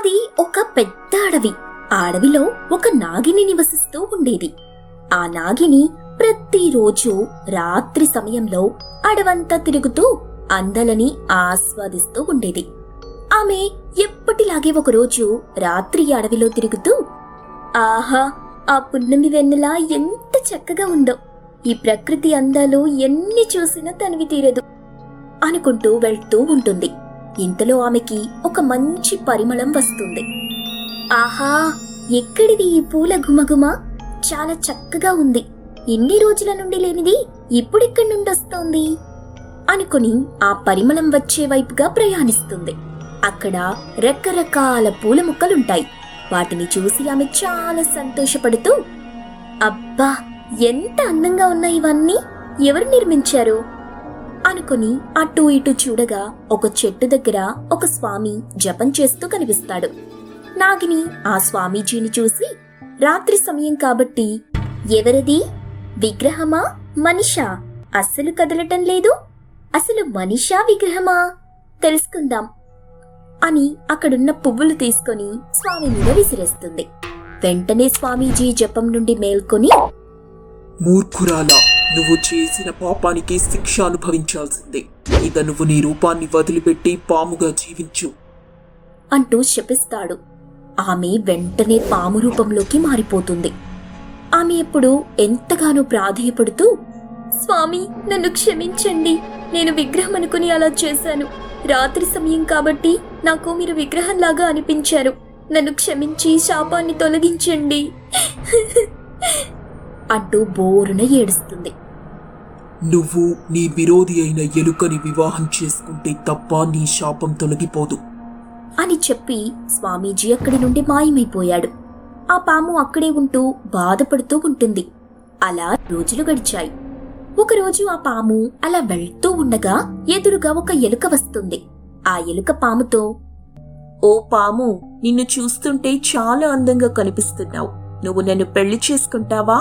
అది ఒక పెద్ద అడవి. ఆ అడవిలో ఒక నాగిని నివసిస్తూ ఉండేది. ఆ నాగిని ప్రతిరోజు రాత్రి సమయంలో అడవంతా తిరుగుతూ అందాలని ఆస్వాదిస్తూ ఉండేది. ఆమె ఎప్పటిలాగే ఒకరోజు రాత్రి అడవిలో తిరుగుతూ, ఆహా, ఆ పున్నమి వెన్నెల ఎంత చక్కగా ఉందో, ఈ ప్రకృతి అందాలు ఎన్ని చూసినా తనివి తీరదు అనుకుంటూ వెళ్తూ ఉంటుంది. ఇంతలో ఆమెకి ఒక మంచి పరిమళం వస్తుంది. ఆహా, ఎక్కడిది ఈ పూల గుమగుమ, చాలా చక్కగా ఉంది, ఎన్ని రోజుల నుండి లేనిది ఇప్పుడెక్కడి నుండి వస్తోంది అనుకుని ఆ పరిమళం వచ్చే వైపుగా ప్రయాణిస్తుంది. అక్కడ రకరకాల పూల మొక్కలుంటాయి. వాటిని చూసి ఆమె చాలా సంతోషపడుతూ, అబ్బా, ఎంత అందంగా ఉన్నాయి ఇవన్నీ, ఎవరు నిర్మించారు అనుకుని అటూ ఇటూ చూడగా ఒక చెట్టు దగ్గర ఒక స్వామి జపం చేస్తూ కనిపిస్తాడు. నాగిని ఆ స్వామీజీని చూసి, రాత్రి సమయం కాబట్టి, ఎవరిది, విగ్రహమా మనిషా, అస్సలు కదలటం లేదు, అసలు మనిషా విగ్రహమా, తెలుసుకుందాం అని అక్కడున్న పువ్వులు తీసుకొని స్వామి మీద విసిరేస్తుంది. వెంటనే స్వామీజీ జపం నుండి మేల్కొని, మూర్ఖురాలా, నువ్వు చేసిన పాపానికి శిక్ష అనుభవించాల్సిందే. ఇక నువ్వు నీ రూపాన్ని వదిలిపెట్టి పాముగా జీవించు అంటూ శపిస్తాడు. ఆమె వెంటనే పాము రూపంలోకి మారిపోతుంది. ఆమె ఎప్పుడు ఎంతగానో ప్రాధేయపడుతూ, స్వామి, నన్ను క్షమించండి, నేను విగ్రహం అనుకుని అలా చేశాను. రాత్రి సమయం కాబట్టి నాకు మీరు విగ్రహంలాగా అనిపించారు. నన్ను క్షమించి శాపాన్ని తొలగించండి అంటూ బోరున ఏడుస్తుంది. నువ్వు నీ విరోధి అయిన ఎలుకని వివాహం చేసుకుంటే తప్ప నీ శాపం తొలగిపోదు అని చెప్పి స్వామీజీ అక్కడి నుండి మాయమైపోయాడు. ఆ పాము అక్కడే ఉంటూ బాధపడుతూ ఉంటుంది. అలా రోజులు గడిచాయి. ఒకరోజు ఆ పాము అలా వెళ్తూ ఉండగా ఎదురుగా ఒక ఎలుక వస్తుంది. ఆ ఎలుక పాముతో, ఓ పాము, నిన్ను చూస్తుంటే చాలా అందంగా కనిపిస్తున్నావు, నువ్వు నన్ను పెళ్లి చేసుకుంటావా?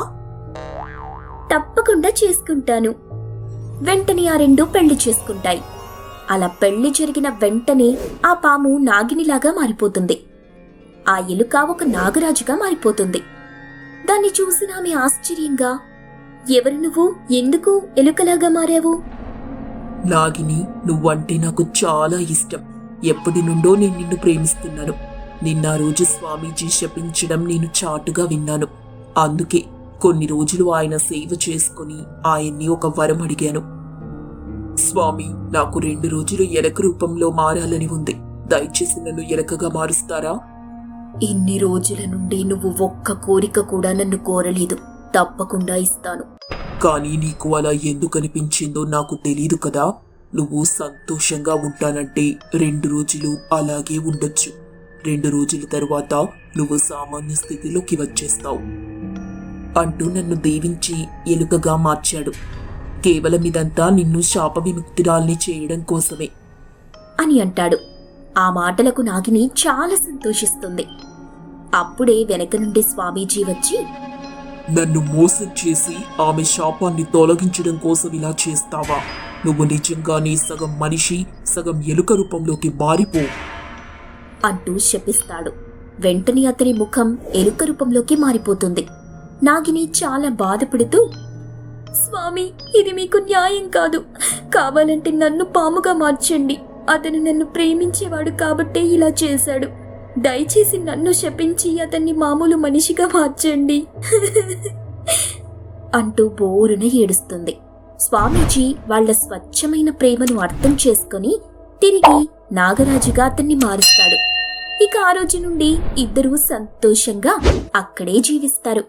తప్పకుండా చేసుకుంటాను. వెంటనే ఆ రెండు పెళ్లి చేసుకుంటాయి. అలా పెళ్లి జరిగిన వెంటనే ఆ పాము నాగినిలాగా మారిపోతుంది. ఆ ఎలుక ఒక నాగరాజుగా మారిపోతుంది. దాన్ని చూసిన ఆమె ఆశ్చర్యంగా, ఎవరు నువ్వు, ఎందుకు ఎలుకలాగా మారావు? నాగిని, నువ్వంటే నాకు చాలా ఇష్టం. ఎప్పటి నుండో నేను నిన్ను ప్రేమిస్తున్నాను. నిన్న రోజు స్వామీజీ శపించడం నేను చాటుగా విన్నాను. అందుకే కొన్ని రోజులు ఆయన సేవ చేసుకుని ఆయన్ని ఒక వరం అడిగాను. స్వామి, నాకు 2 రోజులు ఎలక రూపంలో మారాలని ఉంది. దయచేసి నన్ను ఎలకగా మారుస్తారా? ఇన్ని రోజుల నుండి నువ్వు ఒక్క కోరిక కూడా నన్ను కోరలేదు. తప్పకుండా ఇస్తాను. కానీ నీకు అలా ఎందుకు అనిపించిందో నాకు తెలీదు కదా. నువ్వు సంతోషంగా ఉంటానంటే 2 రోజులు అలాగే ఉండొచ్చు. 2 రోజుల తరువాత నువ్వు సామాన్య స్థితిలోకి వచ్చేస్తావు అంటూ నన్ను దీవించి ఎలుకగా మార్చాడు. కేవలం ఇదంతా నిన్ను శాప విముక్తురాల్ని చేయడం కోసమే అని అంటాడు. ఆ మాటలకు నాగిని చాలా సంతోషిస్తుంది. అప్పుడే వెనక నుండి స్వామీజీ వచ్చి, నన్ను మోసం చేసి ఆమె శాపాన్ని తొలగించడం కోసం ఇలా చేస్తావా? నువ్వు నిజంగానే సగం మనిషి, సగం ఎలుక రూపంలోకి మారిపో అంటూ శపిస్తాడు. వెంటనే అతని ముఖం ఎలుక రూపంలోకి మారిపోతుంది. నాగిని చాలా బాధపడుతూ, స్వామి, ఇది మీకు న్యాయం కాదు. కావాలంటే నన్ను పాముగా మార్చండి. అతను నన్ను ప్రేమించేవాడు కాబట్టే ఇలా చేశాడు. దయచేసి నన్ను శపించి అతన్ని మామూలు మనిషిగా మార్చండి అంటూ బోరున ఏడుస్తుంది. స్వామీజీ వాళ్ల స్వచ్ఛమైన ప్రేమను అర్థం చేసుకుని తిరిగి నాగరాజుగా అతన్ని మారుస్తాడు. ఇక ఆ రోజు నుండి ఇద్దరూ సంతోషంగా అక్కడే జీవిస్తారు.